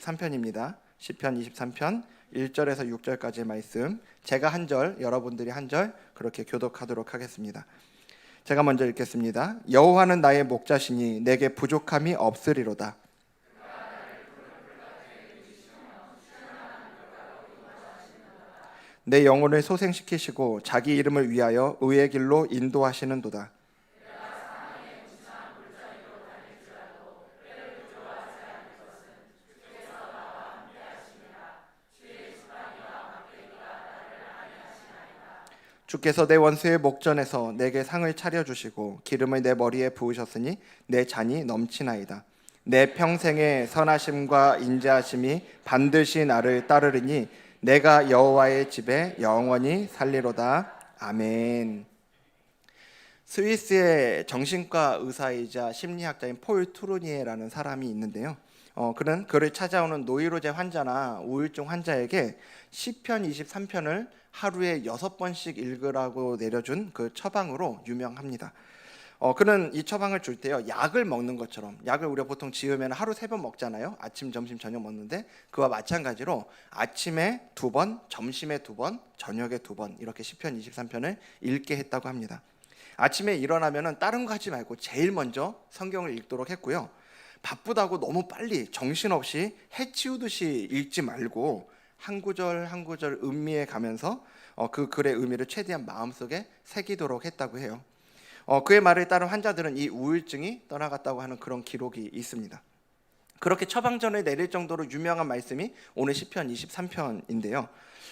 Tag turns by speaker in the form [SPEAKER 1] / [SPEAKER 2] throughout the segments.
[SPEAKER 1] 23편입니다. 시편 23편 1절에서 6절까지의 말씀, 제가 한 절, 여러분들이 한 절 그렇게 교독하도록 하겠습니다. 제가 먼저 읽겠습니다. 여호와는 나의 목자시니 내게 부족함이 없으리로다. 내 영혼을 소생시키시고 자기 이름을 위하여 의의 길로 인도하시는도다. 주께서 내 원수의 목전에서 내게 상을 차려주시고 기름을 내 머리에 부으셨으니 내 잔이 넘치나이다. 내 평생의 선하심과 인자하심이 반드시 나를 따르리니 내가 여호와의 집에 영원히 살리로다. 아멘. 스위스의 정신과 의사이자 심리학자인 폴 투르니에라는 사람이 있는데요. 그를 찾아오는 노이로제 환자나 우울증 환자에게 시편 23편을 하루에 6번씩 읽으라고 내려준 그 처방으로 유명합니다. 그는 이 처방을 줄 때요, 약을 먹는 것처럼, 약을 우리가 보통 지으면 하루 3번 먹잖아요. 아침, 점심, 저녁 먹는데 그와 마찬가지로 아침에 2번, 점심에 2번, 저녁에 2번 이렇게 시편 23편을 읽게 했다고 합니다. 아침에 일어나면은 다른 거 하지 말고 제일 먼저 성경을 읽도록 했고요. 바쁘다고 너무 빨리 정신없이 해치우듯이 읽지 말고 한 구절 한 구절 음미해 가면서 그 글의 의미를 최대한 마음속에 새기도록 했다고 해요. 그의 말에 따른 환자들은 이 우울증이 떠나갔다고 하는 그런 기록이 있습니다. 그렇게 처방전을 내릴 정도로 유명한 말씀이 오늘 시편 23편인데요.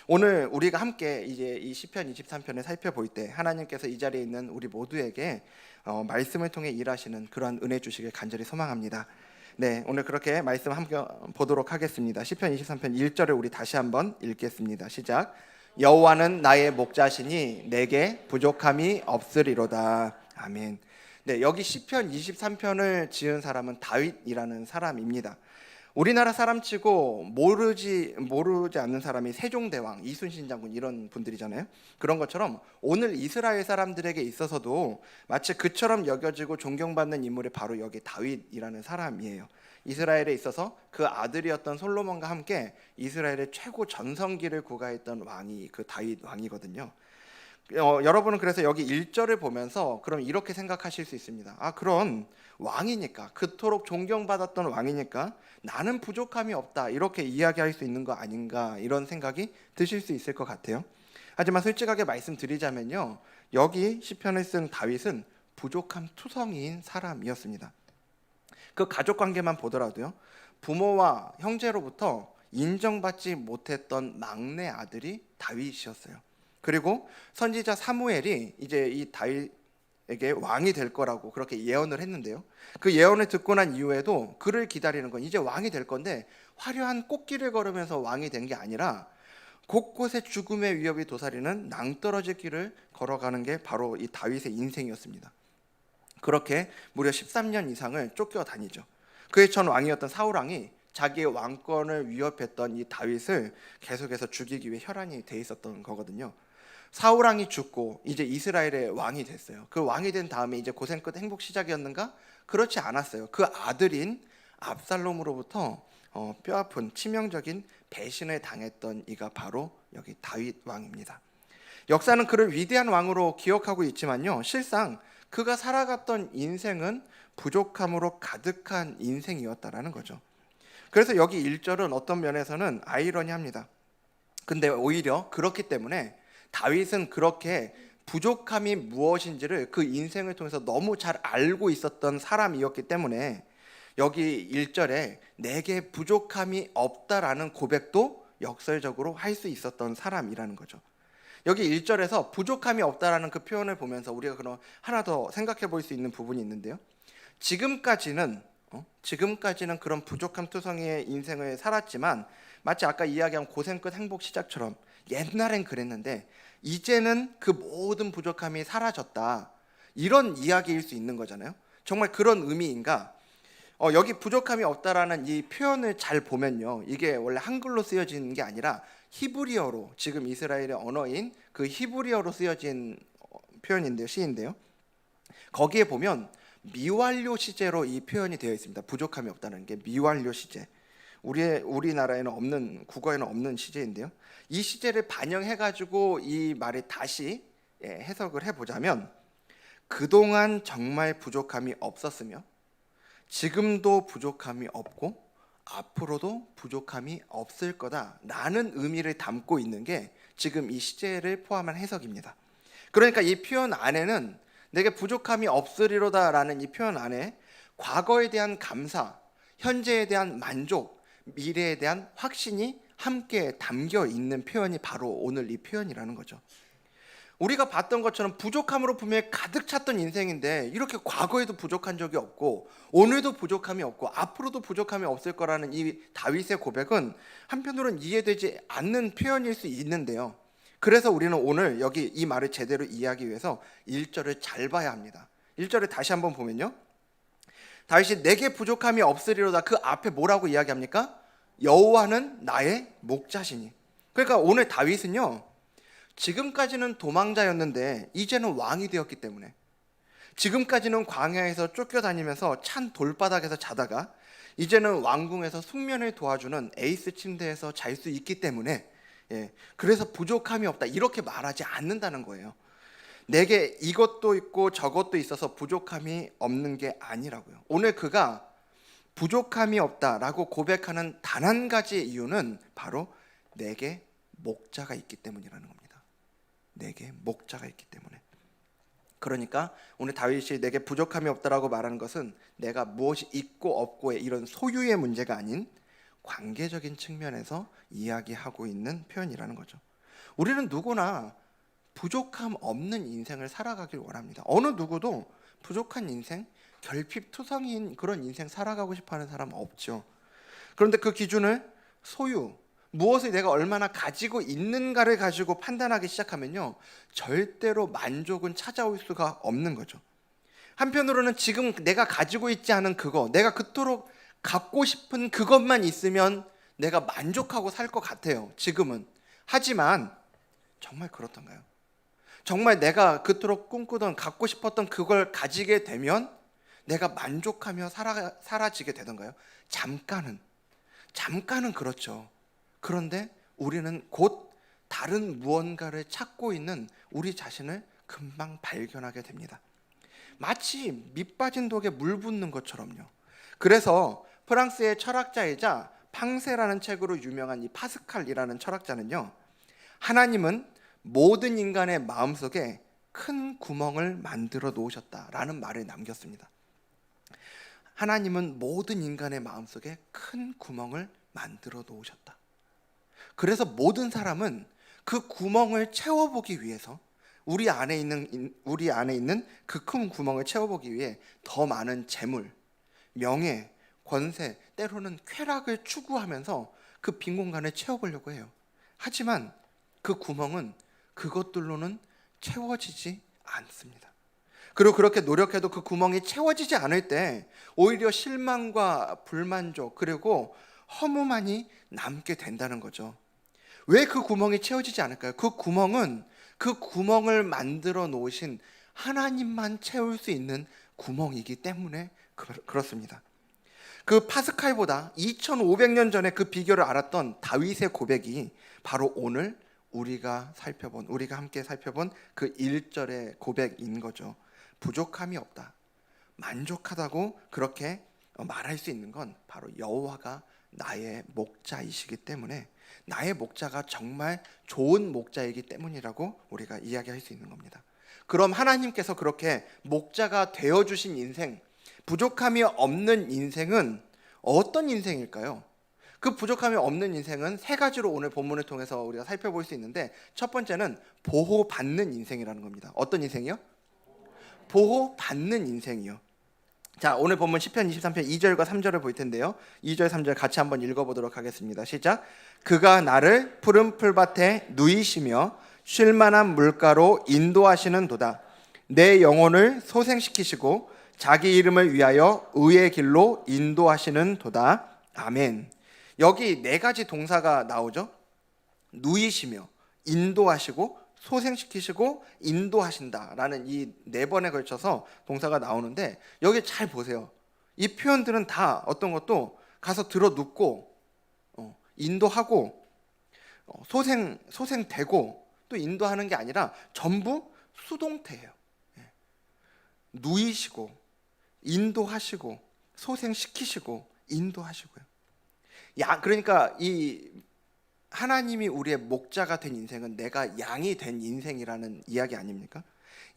[SPEAKER 1] 오늘 우리가 함께 이제 이 시편 23편을 살펴볼 때 하나님께서 이 자리에 있는 우리 모두에게 말씀을 통해 일하시는 그러한 은혜 주시길 간절히 소망합니다. 네, 오늘 그렇게 말씀 함께 보도록 하겠습니다. 시편 23편 1절을 우리 다시 한번 읽겠습니다. 시작. 여호와는 나의 목자시니 내게 부족함이 없으리로다. 아멘. 네, 여기 시편 23편을 지은 사람은 다윗이라는 사람입니다. 우리나라 사람치고 모르지 않는 사람이 세종대왕, 이순신 장군 이런 분들이잖아요. 그런 것처럼 오늘 이스라엘 사람들에게 있어서도 마치 그처럼 여겨지고 존경받는 인물이 바로 여기 다윗이라는 사람이에요. 이스라엘에 있어서 그 아들이었던 솔로몬과 함께 이스라엘의 최고 전성기를 구가했던 왕이 그 다윗 왕이거든요. 여러분은 그래서 여기 1절을 보면서 그럼 이렇게 생각하실 수 있습니다. 그런 왕이니까, 그토록 존경받았던 왕이니까 나는 부족함이 없다 이렇게 이야기할 수 있는 거 아닌가, 이런 생각이 드실 수 있을 것 같아요. 하지만 솔직하게 말씀드리자면요, 여기 시편을 쓴 다윗은 부족함 투성이인 사람이었습니다. 그 가족 관계만 보더라도요, 부모와 형제로부터 인정받지 못했던 막내 아들이 다윗이었어요. 그리고 선지자 사무엘이 이제 이 다윗에게 왕이 될 거라고 그렇게 예언을 했는데요. 그 예언을 듣고 난 이후에도 그를 기다리는 건 이제 왕이 될 건데 화려한 꽃길을 걸으면서 왕이 된 게 아니라 곳곳에 죽음의 위협이 도사리는 낭떠러지 길을 걸어가는 게 바로 이 다윗의 인생이었습니다. 그렇게 무려 13년 이상을 쫓겨다니죠. 그의 전 왕이었던 사울 왕이 자기의 왕권을 위협했던 이 다윗을 계속해서 죽이기 위해 혈안이 돼 있었던 거거든요. 사울 왕이 죽고 이제 이스라엘의 왕이 됐어요. 그 왕이 된 다음에 이제 고생 끝 행복 시작이었는가? 그렇지 않았어요. 그 아들인 압살롬으로부터 뼈아픈 치명적인 배신을 당했던 이가 바로 여기 다윗 왕입니다. 역사는 그를 위대한 왕으로 기억하고 있지만요, 실상 그가 살아갔던 인생은 부족함으로 가득한 인생이었다라는 거죠. 그래서 여기 1절은 어떤 면에서는 아이러니합니다. 근데 오히려 그렇기 때문에 다윗은 그렇게 부족함이 무엇인지를 그 인생을 통해서 너무 잘 알고 있었던 사람이었기 때문에 여기 1절에 내게 부족함이 없다라는 고백도 역설적으로 할 수 있었던 사람이라는 거죠. 여기 1절에서 부족함이 없다라는 그 표현을 보면서 우리가 그럼 하나 더 생각해 볼 수 있는 부분이 있는데요. 지금까지는 그런 부족함 투성이의 인생을 살았지만 마치 아까 이야기한 고생 끝 행복 시작처럼 옛날엔 그랬는데 이제는 그 모든 부족함이 사라졌다, 이런 이야기일 수 있는 거잖아요. 정말 그런 의미인가? 여기 부족함이 없다라는 이 표현을 잘 보면요, 이게 원래 한글로 쓰여진 게 아니라 히브리어로, 지금 이스라엘의 언어인 그 히브리어로 쓰여진 표현인데요, 시인데요. 거기에 보면 미완료 시제로 이 표현이 되어 있습니다. 부족함이 없다는 게 미완료 시제. 우리나라에는 없는, 국어에는 없는 시제인데요. 이 시제를 반영해 가지고 이 말을 다시 해석을 해보자면, 그동안 정말 부족함이 없었으며 지금도 부족함이 없고 앞으로도 부족함이 없을 거다라는 의미를 담고 있는 게 지금 이 시제를 포함한 해석입니다. 그러니까 이 표현 안에는 내게 부족함이 없으리로다라는 이 표현 안에 과거에 대한 감사, 현재에 대한 만족, 미래에 대한 확신이 함께 담겨 있는 표현이 바로 오늘 이 표현이라는 거죠. 우리가 봤던 것처럼 부족함으로 분명히 가득 찼던 인생인데 이렇게 과거에도 부족한 적이 없고 오늘도 부족함이 없고 앞으로도 부족함이 없을 거라는 이 다윗의 고백은 한편으로는 이해되지 않는 표현일 수 있는데요. 그래서 우리는 오늘 여기 이 말을 제대로 이해하기 위해서 1절을 잘 봐야 합니다. 1절을 다시 한번 보면요, 다윗이 내게 부족함이 없으리로다, 그 앞에 뭐라고 이야기합니까? 여호와는 나의 목자시니. 그러니까 오늘 다윗은요, 지금까지는 도망자였는데 이제는 왕이 되었기 때문에, 지금까지는 광야에서 쫓겨다니면서 찬 돌바닥에서 자다가 이제는 왕궁에서 숙면을 도와주는 에이스 침대에서 잘 수 있기 때문에, 그래서 부족함이 없다 이렇게 말하지 않는다는 거예요. 내게 이것도 있고 저것도 있어서 부족함이 없는 게 아니라고요. 오늘 그가 부족함이 없다라고 고백하는 단 한 가지 이유는 바로 내게 목자가 있기 때문이라는 겁니다. 내게 목자가 있기 때문에. 그러니까 오늘 다윗이 내게 부족함이 없다라고 말하는 것은 내가 무엇이 있고 없고의 이런 소유의 문제가 아닌 관계적인 측면에서 이야기하고 있는 표현이라는 거죠. 우리는 누구나 부족함 없는 인생을 살아가길 원합니다. 어느 누구도 부족한 인생, 결핍투성이인 그런 인생 살아가고 싶어하는 사람 없죠. 그런데 그 기준을 소유, 무엇을 내가 얼마나 가지고 있는가를 가지고 판단하기 시작하면요, 절대로 만족은 찾아올 수가 없는 거죠. 한편으로는 지금 내가 가지고 있지 않은 그거, 내가 그토록 갖고 싶은 그것만 있으면 내가 만족하고 살 것 같아요, 지금은. 하지만 정말 그렇던가요? 정말 내가 그토록 꿈꾸던, 갖고 싶었던 그걸 가지게 되면 내가 만족하며 사라지게 되던가요? 잠깐은 그렇죠. 그런데 우리는 곧 다른 무언가를 찾고 있는 우리 자신을 금방 발견하게 됩니다. 마치 밑 빠진 독에 물 붓는 것처럼요. 그래서 프랑스의 철학자이자 팡세라는 책으로 유명한 이 파스칼이라는 철학자는요, 하나님은 모든 인간의 마음속에 큰 구멍을 만들어 놓으셨다라는 말을 남겼습니다. 하나님은 모든 인간의 마음속에 큰 구멍을 만들어 놓으셨다. 그래서 모든 사람은 그 구멍을 채워보기 위해서, 우리 안에 있는 그 큰 구멍을 채워보기 위해 더 많은 재물, 명예, 권세, 때로는 쾌락을 추구하면서 그 빈 공간을 채워보려고 해요. 하지만 그 구멍은 그것들로는 채워지지 않습니다. 그리고 그렇게 노력해도 그 구멍이 채워지지 않을 때 오히려 실망과 불만족, 그리고 허무만이 남게 된다는 거죠. 왜 그 구멍이 채워지지 않을까요? 그 구멍은 그 구멍을 만들어 놓으신 하나님만 채울 수 있는 구멍이기 때문에 그렇습니다. 그 파스칼보다 2500년 전에 그 비결을 알았던 다윗의 고백이 바로 오늘 우리가 함께 살펴본 그 1절의 고백인 거죠. 부족함이 없다, 만족하다고 그렇게 말할 수 있는 건 바로 여호와가 나의 목자이시기 때문에, 나의 목자가 정말 좋은 목자이기 때문이라고 우리가 이야기할 수 있는 겁니다. 그럼 하나님께서 그렇게 목자가 되어주신 인생, 부족함이 없는 인생은 어떤 인생일까요? 그 부족함이 없는 인생은 세 가지로 오늘 본문을 통해서 우리가 살펴볼 수 있는데, 첫 번째는 보호받는 인생이라는 겁니다. 어떤 인생이요? 보호받는 인생이요. 자, 오늘 본문 시편 23편 2절과 3절을 볼 텐데요, 2절 3절 같이 한번 읽어보도록 하겠습니다. 시작. 그가 나를 푸른 풀밭에 누이시며 쉴만한 물가로 인도하시는 도다. 내 영혼을 소생시키시고 자기 이름을 위하여 의의 길로 인도하시는 도다. 아멘. 여기 네 가지 동사가 나오죠. 누이시며, 인도하시고, 소생시키시고, 인도하신다라는 이 네 번에 걸쳐서 동사가 나오는데, 여기 잘 보세요. 이 표현들은 다 어떤 것도 가서 들어 눕고 인도하고 소생되고 또 인도하는 게 아니라 전부 수동태예요. 예. 누이시고 인도하시고 소생시키시고 인도하시고요. 그러니까 이 하나님이 우리의 목자가 된 인생은 내가 양이 된 인생이라는 이야기 아닙니까?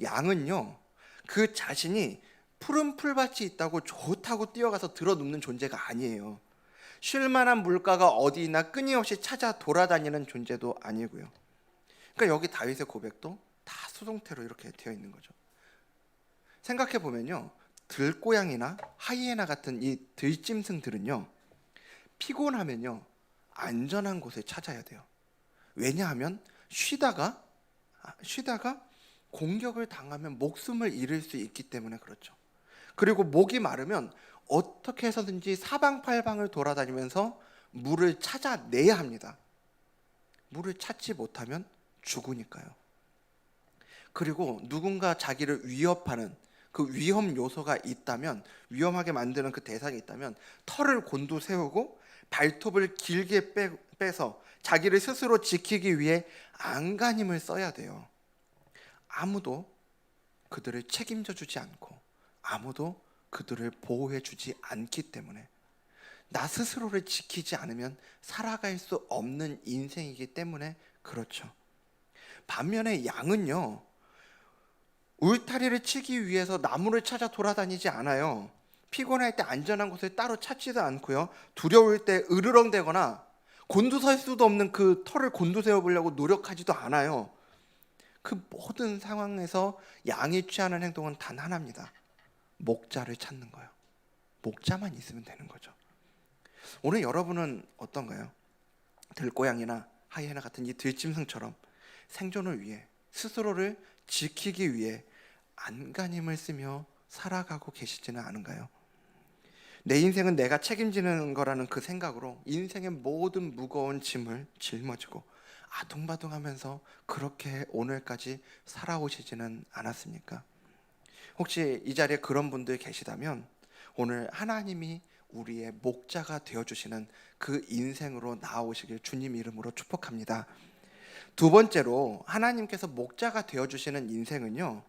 [SPEAKER 1] 양은요, 그 자신이 푸른 풀밭이 있다고 좋다고 뛰어가서 들어눕는 존재가 아니에요. 쉴만한 물가가 어디 있나 끊임없이 찾아 돌아다니는 존재도 아니고요. 그러니까 여기 다윗의 고백도 다 수동태로 이렇게 되어 있는 거죠. 생각해 보면요, 들고양이나 하이에나 같은 이 들짐승들은요, 피곤하면요 안전한 곳에 찾아야 돼요. 왜냐하면 쉬다가 공격을 당하면 목숨을 잃을 수 있기 때문에 그렇죠. 그리고 목이 마르면 어떻게 해서든지 사방팔방을 돌아다니면서 물을 찾아내야 합니다. 물을 찾지 못하면 죽으니까요. 그리고 누군가 자기를 위협하는 그 위험 요소가 있다면, 위험하게 만드는 그 대상이 있다면 털을 곤두세우고 발톱을 길게 빼서 자기를 스스로 지키기 위해 안간힘을 써야 돼요. 아무도 그들을 책임져 주지 않고 아무도 그들을 보호해 주지 않기 때문에, 나 스스로를 지키지 않으면 살아갈 수 없는 인생이기 때문에 그렇죠. 반면에 양은요, 울타리를 치기 위해서 나무를 찾아 돌아다니지 않아요. 피곤할 때 안전한 곳을 따로 찾지도 않고요. 두려울 때 으르렁대거나 곤두설 수도 없는 그 털을 곤두세워 보려고 노력하지도 않아요. 그 모든 상황에서 양이 취하는 행동은 단 하나입니다. 목자를 찾는 거예요. 목자만 있으면 되는 거죠. 오늘 여러분은 어떤가요? 들고양이나 하이에나 같은 이 들짐승처럼 생존을 위해, 스스로를 지키기 위해 안간힘을 쓰며 살아가고 계시지는 않은가요? 내 인생은 내가 책임지는 거라는 그 생각으로 인생의 모든 무거운 짐을 짊어지고 아둥바둥하면서 그렇게 오늘까지 살아오시지는 않았습니까? 혹시 이 자리에 그런 분들 계시다면 오늘 하나님이 우리의 목자가 되어주시는 그 인생으로 나아오시길 주님 이름으로 축복합니다. 두 번째로, 하나님께서 목자가 되어주시는 인생은요,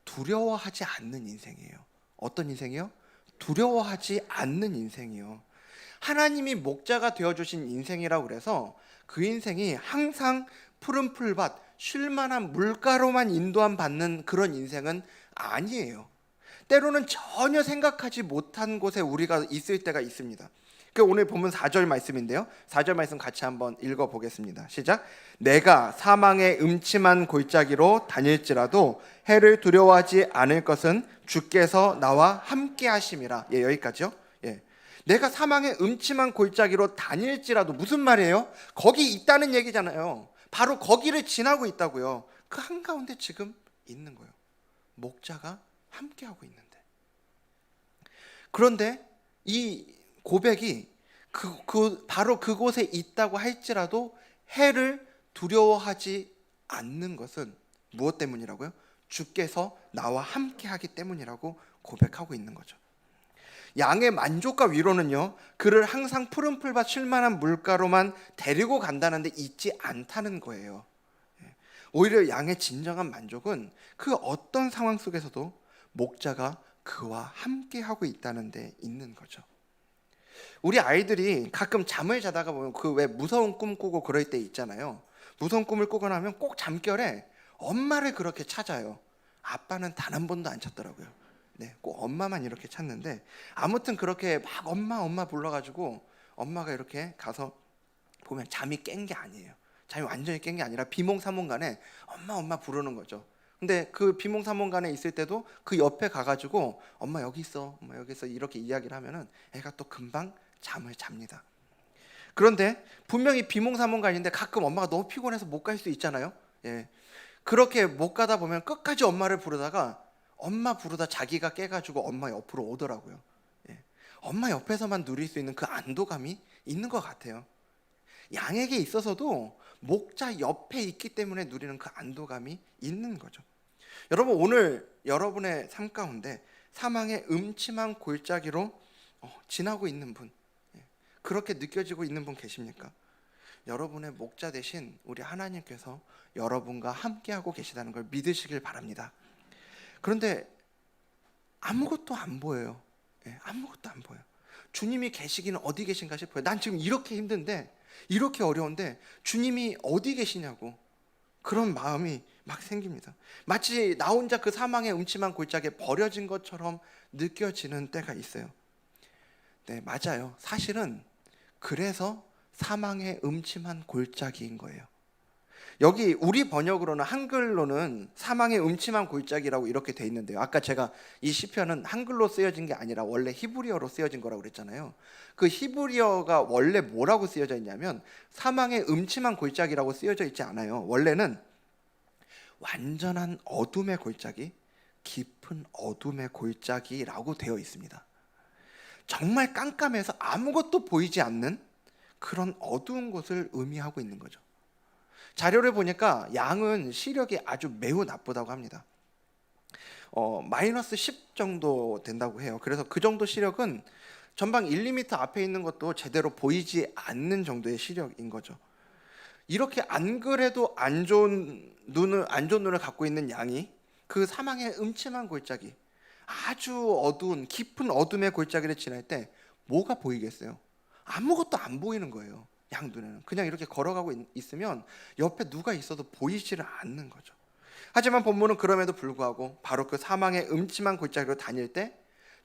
[SPEAKER 1] 두려워하지 않는 인생이에요. 어떤 인생이요? 두려워하지 않는 인생이요. 하나님이 목자가 되어주신 인생이라고 그래서 그 인생이 항상 푸른 풀밭, 쉴만한 물가로만 인도함 받는 그런 인생은 아니에요. 때로는 전혀 생각하지 못한 곳에 우리가 있을 때가 있습니다. 그 오늘 본문 4절 말씀인데요, 4절 말씀 같이 한번 읽어보겠습니다. 시작. 내가 사망의 음침한 골짜기로 다닐지라도 해를 두려워하지 않을 것은 주께서 나와 함께 하심이라. 예, 여기까지요. 예. 내가 사망의 음침한 골짜기로 다닐지라도 무슨 말이에요? 거기 있다는 얘기잖아요. 바로 거기를 지나고 있다고요. 그 한가운데 지금 있는 거예요. 목자가 함께하고 있는데. 그런데 이 고백이 바로 그곳에 있다고 할지라도 해를 두려워하지 않는 것은 무엇 때문이라고요? 주께서 나와 함께하기 때문이라고 고백하고 있는 거죠. 양의 만족과 위로는요, 그를 항상 푸른 풀밭 쉴만한 물가로만 데리고 간다는데 있지 않다는 거예요. 오히려 양의 진정한 만족은 그 어떤 상황 속에서도 목자가 그와 함께하고 있다는 데 있는 거죠. 우리 아이들이 가끔 잠을 자다가 보면 그 왜 무서운 꿈 꾸고 그럴 때 있잖아요. 무서운 꿈을 꾸고 나면 꼭 잠결에 엄마를 그렇게 찾아요. 아빠는 단 한 번도 안 찾더라고요. 네, 꼭 엄마만 이렇게 찾는데, 아무튼 그렇게 막 엄마 불러가지고 엄마가 이렇게 가서 보면 잠이 깬 게 아니에요. 잠이 완전히 깬 게 아니라 비몽사몽간에 엄마 부르는 거죠. 근데 그 비몽사몽간에 있을 때도 그 옆에 가가지고 엄마 여기 있어 이렇게 이야기를 하면은 애가 또 금방 잠을 잡니다. 그런데 분명히 비몽사몽간인데 가끔 엄마가 너무 피곤해서 못 갈 수 있잖아요. 예. 그렇게 못 가다 보면 끝까지 엄마를 부르다가 엄마 부르다 자기가 깨가지고 엄마 옆으로 오더라고요. 예. 엄마 옆에서만 누릴 수 있는 그 안도감이 있는 것 같아요. 양에게 있어서도 목자 옆에 있기 때문에 누리는 그 안도감이 있는 거죠. 여러분, 오늘 여러분의 삶 가운데 사망의 음침한 골짜기로 지나고 있는 분, 그렇게 느껴지고 있는 분 계십니까? 여러분의 목자 되신 우리 하나님께서 여러분과 함께하고 계시다는 걸 믿으시길 바랍니다. 그런데 아무것도 안 보여요. 아무것도 안 보여요. 주님이 계시기는 어디 계신가 싶어요. 난 지금 이렇게 힘든데, 이렇게 어려운데 주님이 어디 계시냐고, 그런 마음이 막 생깁니다. 마치 나 혼자 그 사망의 음침한 골짜기에 버려진 것처럼 느껴지는 때가 있어요. 네, 맞아요. 사실은 그래서 사망의 음침한 골짜기인 거예요. 여기 우리 번역으로는, 한글로는 사망의 음침한 골짜기라고 이렇게 돼 있는데요. 아까 제가 이 시편은 한글로 쓰여진 게 아니라 원래 히브리어로 쓰여진 거라고 그랬잖아요. 그 히브리어가 원래 뭐라고 쓰여져 있냐면 사망의 음침한 골짜기라고 쓰여져 있지 않아요. 원래는 완전한 어둠의 골짜기, 깊은 어둠의 골짜기라고 되어 있습니다. 정말 깜깜해서 아무것도 보이지 않는 그런 어두운 곳을 의미하고 있는 거죠. 자료를 보니까 양은 시력이 아주 매우 나쁘다고 합니다. 마이너스 10 정도 된다고 해요. 그래서 그 정도 시력은 전방 1, 2m 앞에 있는 것도 제대로 보이지 않는 정도의 시력인 거죠. 이렇게 안 그래도 안 좋은 눈을 갖고 있는 양이 그 사망의 음침한 골짜기, 아주 어두운 깊은 어둠의 골짜기를 지날 때 뭐가 보이겠어요? 아무것도 안 보이는 거예요. 양 눈에는. 그냥 이렇게 걸어가고 있으면 옆에 누가 있어도 보이지를 않는 거죠. 하지만 본문은 그럼에도 불구하고 바로 그 사망의 음침한 골짜기로 다닐 때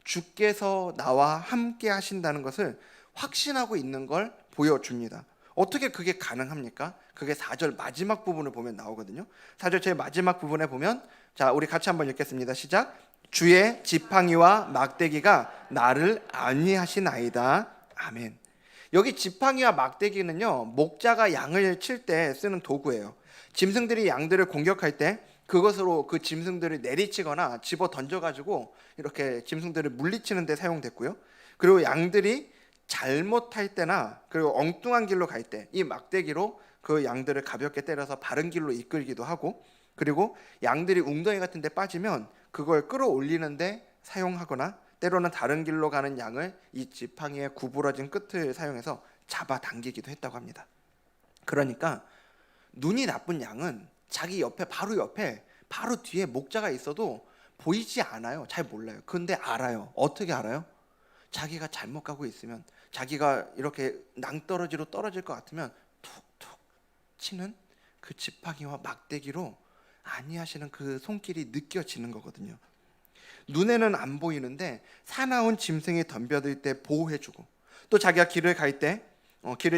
[SPEAKER 1] 주께서 나와 함께 하신다는 것을 확신하고 있는 걸 보여줍니다. 어떻게 그게 가능합니까? 그게 4절 마지막 부분을 보면 나오거든요. 4절 제일 마지막 부분에 보면, 자, 우리 같이 한번 읽겠습니다. 시작. 주의 지팡이와 막대기가 나를 안위하시나이다. 아멘. 여기 지팡이와 막대기는요, 목자가 양을 칠 때 쓰는 도구예요. 짐승들이 양들을 공격할 때 그것으로 그 짐승들을 내리치거나 집어 던져가지고 이렇게 짐승들을 물리치는 데 사용됐고요. 그리고 양들이 잘못할 때나 그리고 엉뚱한 길로 갈 때 이 막대기로 그 양들을 가볍게 때려서 바른 길로 이끌기도 하고, 그리고 양들이 웅덩이 같은 데 빠지면 그걸 끌어올리는데 사용하거나, 때로는 다른 길로 가는 양을 이 지팡이의 구부러진 끝을 사용해서 잡아당기기도 했다고 합니다. 그러니까 눈이 나쁜 양은 자기 옆에, 바로 뒤에 목자가 있어도 보이지 않아요. 잘 몰라요. 근데 알아요. 어떻게 알아요? 자기가 잘못 가고 있으면, 자기가 이렇게 낭떠러지로 떨어질 것 같으면 툭툭 치는 그 지팡이와 막대기로 안위하시는 그 손길이 느껴지는 거거든요. 눈에는 안 보이는데 사나운 짐승이 덤벼들 때 보호해주고, 또 자기가 길을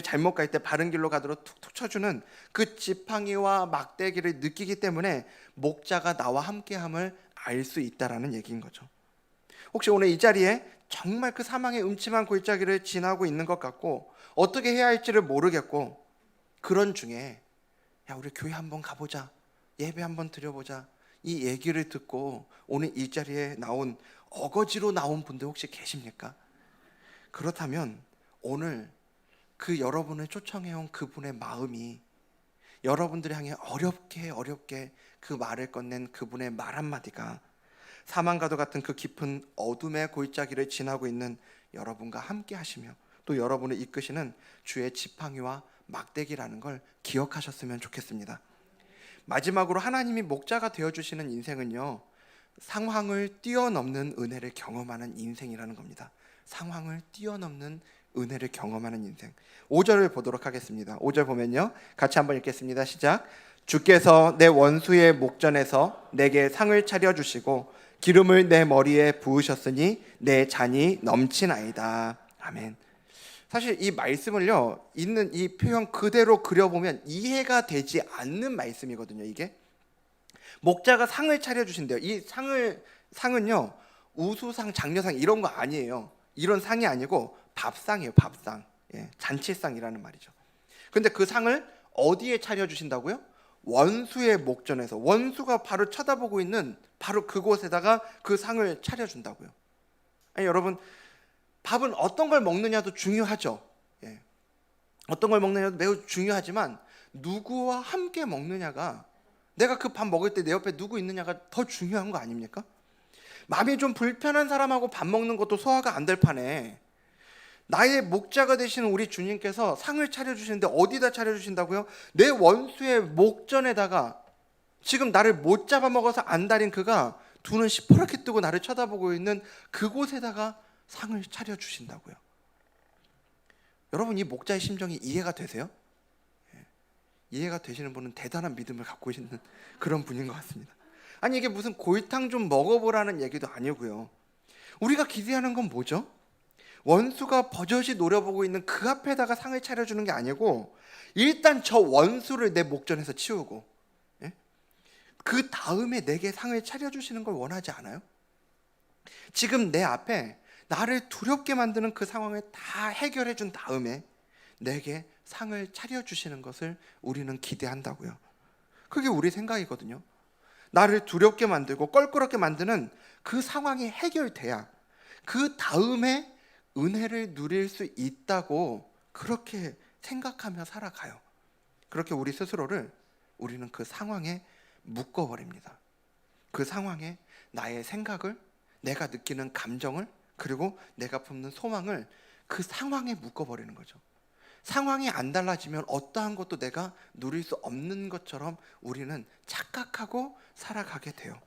[SPEAKER 1] 잘못 갈 때 바른 길로 가도록 툭툭 쳐주는 그 지팡이와 막대기를 느끼기 때문에 목자가 나와 함께함을 알 수 있다라는 얘기인 거죠. 혹시 오늘 이 자리에 정말 그 사망의 음침한 골짜기를 지나고 있는 것 같고 어떻게 해야 할지를 모르겠고, 그런 중에 야, 우리 교회 한번 가보자, 예배 한번 드려보자, 이 얘기를 듣고 오늘 이 자리에 나온, 어거지로 나온 분들 혹시 계십니까? 그렇다면 오늘 그 여러분을 초청해온 그분의 마음이, 여러분들을 향해 어렵게 그 말을 꺼낸 그분의 말 한마디가 사망과도 같은 그 깊은 어둠의 골짜기를 지나고 있는 여러분과 함께 하시며 또 여러분을 이끄시는 주의 지팡이와 막대기라는 걸 기억하셨으면 좋겠습니다. 마지막으로 하나님이 목자가 되어주시는 인생은요, 상황을 뛰어넘는 은혜를 경험하는 인생이라는 겁니다. 상황을 뛰어넘는 은혜를 경험하는 인생. 5절을 보도록 하겠습니다. 5절 보면요, 같이 한번 읽겠습니다. 시작. 주께서 내 원수의 목전에서 내게 상을 차려주시고 기름을 내 머리에 부으셨으니 내 잔이 넘치나이다. 아멘. 사실 이 말씀을요, 있는 이 표현 그대로 그려보면 이해가 되지 않는 말씀이거든요. 이게 목자가 상을 차려주신대요. 이 상은요, 우수상, 장려상 이런 거 아니에요. 이런 상이 아니고 밥상이에요. 밥상. 잔치상이라는 말이죠. 근데 그 상을 어디에 차려주신다고요? 원수의 목전에서, 원수가 바로 쳐다보고 있는 바로 그곳에다가 그 상을 차려준다고요. 아니, 여러분, 밥은 어떤 걸 먹느냐도 중요하죠. 어떤 걸 먹느냐도 매우 중요하지만 누구와 함께 먹느냐가, 내가 그 밥 먹을 때 내 옆에 누구 있느냐가 더 중요한 거 아닙니까? 마음이 좀 불편한 사람하고 밥 먹는 것도 소화가 안 될 판에 나의 목자가 되시는 우리 주님께서 상을 차려주시는데 어디다 차려주신다고요? 내 원수의 목전에다가, 지금 나를 못 잡아먹어서 안달인 그가 두 눈 시퍼렇게 뜨고 나를 쳐다보고 있는 그곳에다가 상을 차려주신다고요. 여러분, 이 목자의 심정이 이해가 되세요? 이해가 되시는 분은 대단한 믿음을 갖고 있는 그런 분인 것 같습니다. 아니, 이게 무슨 골탕 좀 먹어보라는 얘기도 아니고요. 우리가 기대하는 건 뭐죠? 원수가 버젓이 노려보고 있는 그 앞에다가 상을 차려주는 게 아니고, 일단 저 원수를 내 목전에서 치우고, 그 다음에 내게 상을 차려주시는 걸 원하지 않아요? 지금 내 앞에 나를 두렵게 만드는 그 상황을 다 해결해 준 다음에 내게 상을 차려주시는 것을 우리는 기대한다고요. 그게 우리 생각이거든요. 나를 두렵게 만들고 껄끄럽게 만드는 그 상황이 해결돼야 그 다음에 은혜를 누릴 수 있다고 그렇게 생각하며 살아가요. 그렇게 우리 스스로를 우리는 그 상황에 묶어버립니다. 그 상황에 나의 생각을, 내가 느끼는 감정을, 그리고 내가 품는 소망을 그 상황에 묶어버리는 거죠. 상황이 안 달라지면 어떠한 것도 내가 누릴 수 없는 것처럼 우리는 착각하고 살아가게 돼요.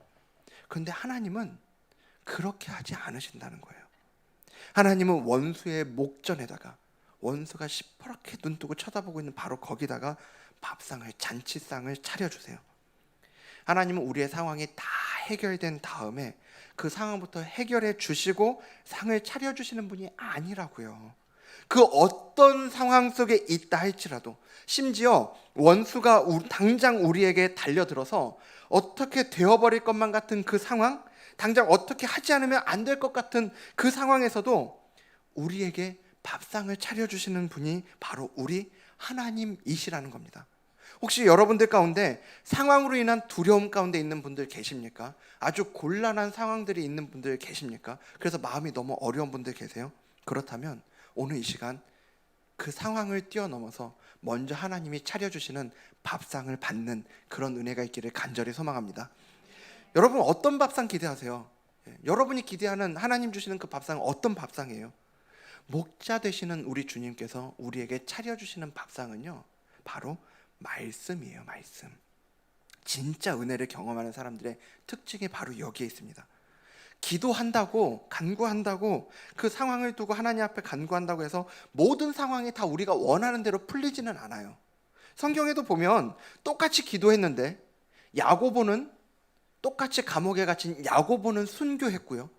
[SPEAKER 1] 그런데 하나님은 그렇게 하지 않으신다는 거예요. 하나님은 원수의 목전에다가, 원수가 시퍼렇게 눈 뜨고 쳐다보고 있는 바로 거기다가 밥상을, 잔치상을 차려주세요. 하나님은 우리의 상황이 다 해결된 다음에 그 상황부터 해결해 주시고 상을 차려주시는 분이 아니라고요. 그 어떤 상황 속에 있다 할지라도, 심지어 원수가 당장 우리에게 달려들어서 어떻게 되어버릴 것만 같은 그 상황, 당장 어떻게 하지 않으면 안 될 것 같은 그 상황에서도 우리에게 밥상을 차려주시는 분이 바로 우리 하나님이시라는 겁니다. 혹시 여러분들 가운데 상황으로 인한 두려움 가운데 있는 분들 계십니까? 아주 곤란한 상황들이 있는 분들 계십니까? 그래서 마음이 너무 어려운 분들 계세요? 그렇다면 오늘 이 시간 그 상황을 뛰어넘어서 먼저 하나님이 차려주시는 밥상을 받는 그런 은혜가 있기를 간절히 소망합니다. 여러분, 어떤 밥상 기대하세요? 여러분이 기대하는 하나님 주시는 그 밥상은 어떤 밥상이에요? 목자 되시는 우리 주님께서 우리에게 차려주시는 밥상은요, 바로 말씀이에요. 말씀. 진짜 은혜를 경험하는 사람들의 특징이 바로 여기에 있습니다. 기도한다고, 간구한다고, 그 상황을 두고 하나님 앞에 간구한다고 해서 모든 상황이 다 우리가 원하는 대로 풀리지는 않아요. 성경에도 보면 똑같이 기도했는데 야고보는, 똑같이 감옥에 갇힌 야고보는 순교했고요,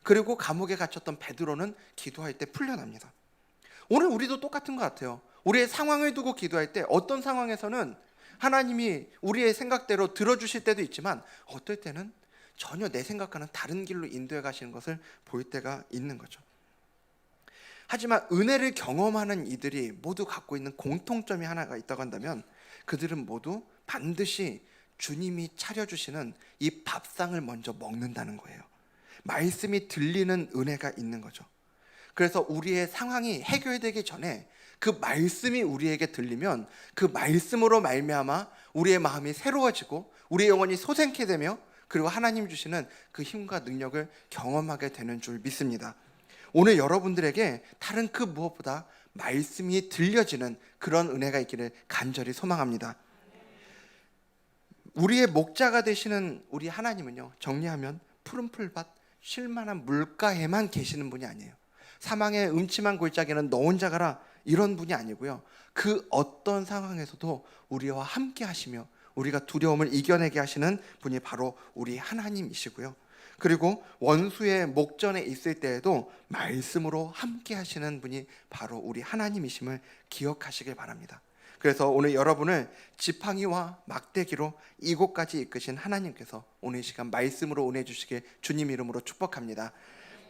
[SPEAKER 1] 그리고 감옥에 갇혔던 베드로는 기도할 때 풀려납니다. 오늘 우리도 똑같은 것 같아요. 우리의 상황을 두고 기도할 때 어떤 상황에서는 하나님이 우리의 생각대로 들어주실 때도 있지만, 어떨 때는 전혀 내 생각과는 다른 길로 인도해 가시는 것을 볼 때가 있는 거죠. 하지만 은혜를 경험하는 이들이 모두 갖고 있는 공통점이 하나가 있다고 한다면, 그들은 모두 반드시 주님이 차려주시는 이 밥상을 먼저 먹는다는 거예요. 말씀이 들리는 은혜가 있는 거죠. 그래서 우리의 상황이 해결되기 전에 그 말씀이 우리에게 들리면 그 말씀으로 말미암아 우리의 마음이 새로워지고 우리의 영혼이 솟게 되며, 그리고 하나님 주시는 그 힘과 능력을 경험하게 되는 줄 믿습니다. 오늘 여러분들에게 다른 그 무엇보다 말씀이 들려지는 그런 은혜가 있기를 간절히 소망합니다. 우리의 목자가 되시는 우리 하나님은요, 정리하면 푸른 풀밭, 쉴만한 물가에만 계시는 분이 아니에요. 사망의 음침한 골짜기는 너 혼자 가라, 이런 분이 아니고요, 그 어떤 상황에서도 우리와 함께 하시며 우리가 두려움을 이겨내게 하시는 분이 바로 우리 하나님이시고요, 그리고 원수의 목전에 있을 때에도 말씀으로 함께 하시는 분이 바로 우리 하나님이심을 기억하시길 바랍니다. 그래서 오늘 여러분을 지팡이와 막대기로 이곳까지 이끄신 하나님께서 오늘 이 시간 말씀으로 은혜 주시길 주님 이름으로 축복합니다.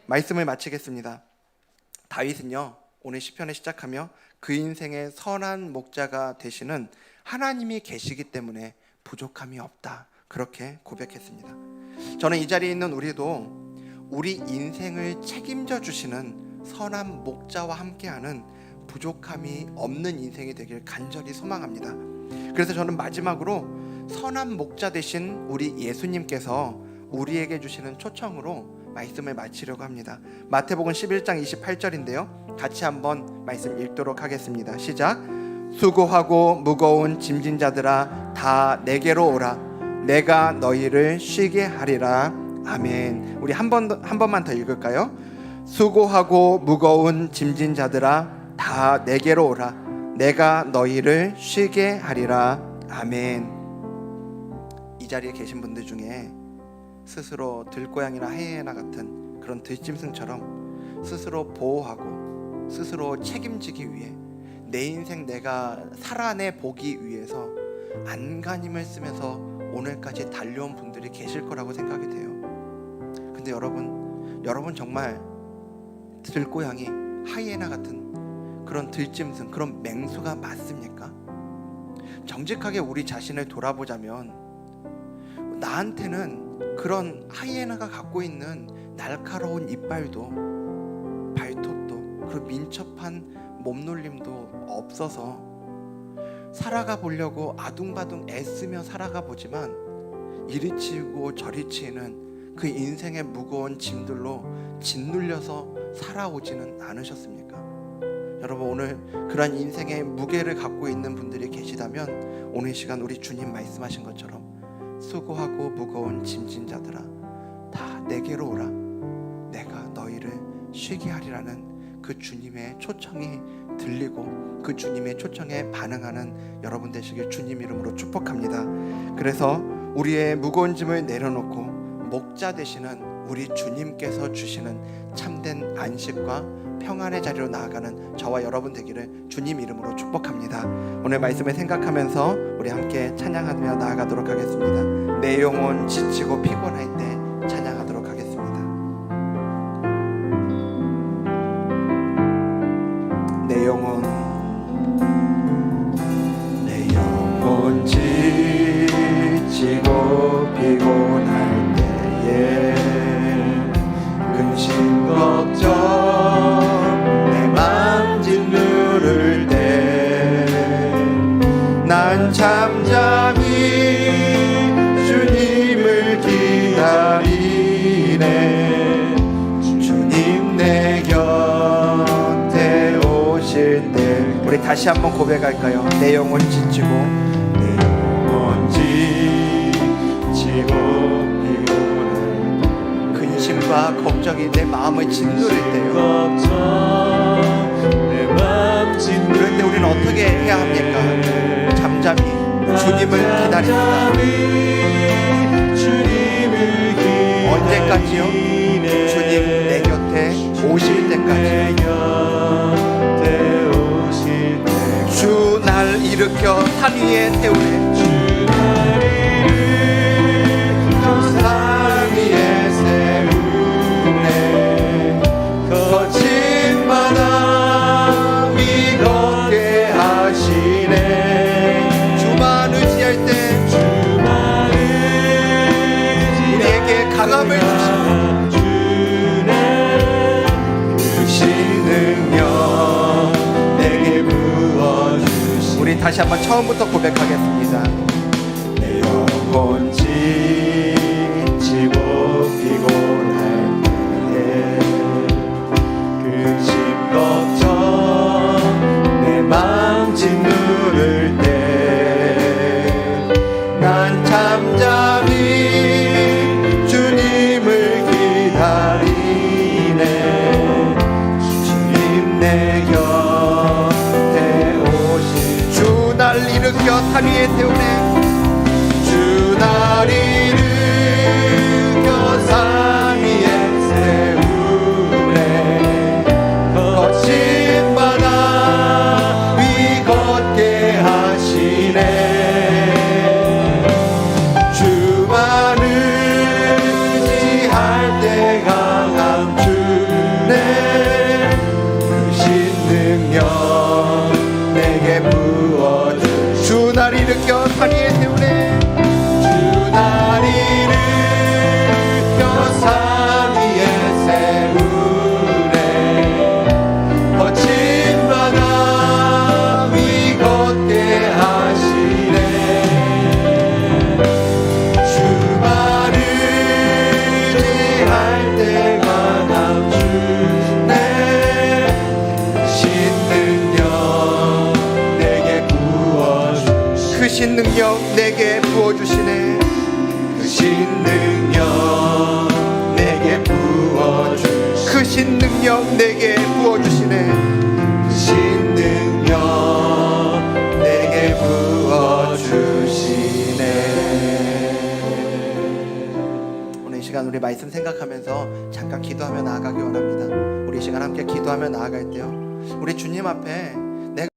[SPEAKER 1] 말씀을 마치겠습니다. 다윗은요, 오늘 시편을 시작하며 그 인생의 선한 목자가 되시는 하나님이 계시기 때문에 부족함이 없다, 그렇게 고백했습니다. 저는 이 자리에 있는 우리도 우리 인생을 책임져 주시는 선한 목자와 함께하는 부족함이 없는 인생이 되길 간절히 소망합니다. 그래서 저는 마지막으로 선한 목자 되신 우리 예수님께서 우리에게 주시는 초청으로 말씀을 마치려고 합니다. 마태복음 11장 28절인데요. 같이 한번 말씀 읽도록 하겠습니다. 시작. 수고하고 무거운 짐진 자들아 다 내게로 오라. 내가 너희를 쉬게 하리라. 아멘. 우리 한 번만 더 읽을까요? 수고하고 무거운 짐진 자들아 다 내게로 오라. 내가 너희를 쉬게 하리라. 아멘. 이 자리에 계신 분들 중에 스스로 들고양이나 하이에나 같은 그런 들짐승처럼 스스로 보호하고 스스로 책임지기 위해 내 인생 내가 살아내 보기 위해서 안간힘을 쓰면서 오늘까지 달려온 분들이 계실 거라고 생각이 돼요. 근데 여러분 정말 들고양이, 하이에나 같은 그런 들짐승, 그런 맹수가 맞습니까? 정직하게 우리 자신을 돌아보자면 나한테는 그런 하이에나가 갖고 있는 날카로운 이빨도 발톱도 그리고 민첩한 몸놀림도 없어서 살아가 보려고 아둥바둥 애쓰며 살아가 보지만 이리 치이고 저리 치이는 그 인생의 무거운 짐들로 짓눌려서 살아오지는 않으셨습니까? 여러분, 오늘 그러한 인생의 무게를 갖고 있는 분들이 계시다면 오늘 이 시간 우리 주님 말씀하신 것처럼 수고하고 무거운 짐진 자들아 다 내게로 오라. 내가 너희를 쉬게 하리라는 그 주님의 초청이 들리고 그 주님의 초청에 반응하는 여러분 되시길 주님 이름으로 축복합니다. 그래서 우리의 무거운 짐을 내려놓고 목자 되시는 우리 주님께서 주시는 참된 안식과 평안의 자리로 나아가는 저와 여러분 되기를 주님 이름으로 축복합니다. 오늘 말씀을 생각하면서 우리 함께 찬양하며 나아가도록 하겠습니다. 내 영혼 지치고 피곤할 때 찬양하도록 하겠습니다. 내 영혼 지치고 피곤할 때에 근심 걱정 내 맘 짓누를 때 난 잠잠히 주님을 기다리네. 주님 내 곁에 오실 때 우리 다시 한번 고백할까요? 내 영혼 지치고 근심과 걱정이 내 마음을 짓누를 때요. 그럴 때 우리는 어떻게 해야 합니까? 잠잠히 주님을 기다립니다. 언제까지요? 주님 내 곁에 오실 때까지. 주 날 일으켜 산 위에 세우네. 강함을 주시네. 능력 내게 부어주시네. 우리 다시 한번 처음부터 고백하겠습니다. 내 영혼 지치고 피곤할 때에 근심 걱정 내 맘 짓누를 때 난 잠잠히 일으켜 산 위에 세우네. 주 날 일으켜 산 위에 세우네. 거친 바다 위 걷게 하시네. 주만을 의지할 때 강함 주네. 크신 능력 내게 부어주 주 날 일으켜 산 위에 세우네. 주 날 일으켜 산 위에 세우네. 거친 바다 위 걷게 하시네. 주만을 의지할 때 크신 능력 내게 부어주시네. 크신 능력 내게 부어주시네. 크신 능력 내게 부어주시네. 크신 능력 내게 부어주시네. 오늘 이 시간 우리 말씀 생각하면서 잠깐 기도하며 나아가기 원합니다. 우리 이 시간 함께 기도하며 나아갈 때요, 우리 주님 앞에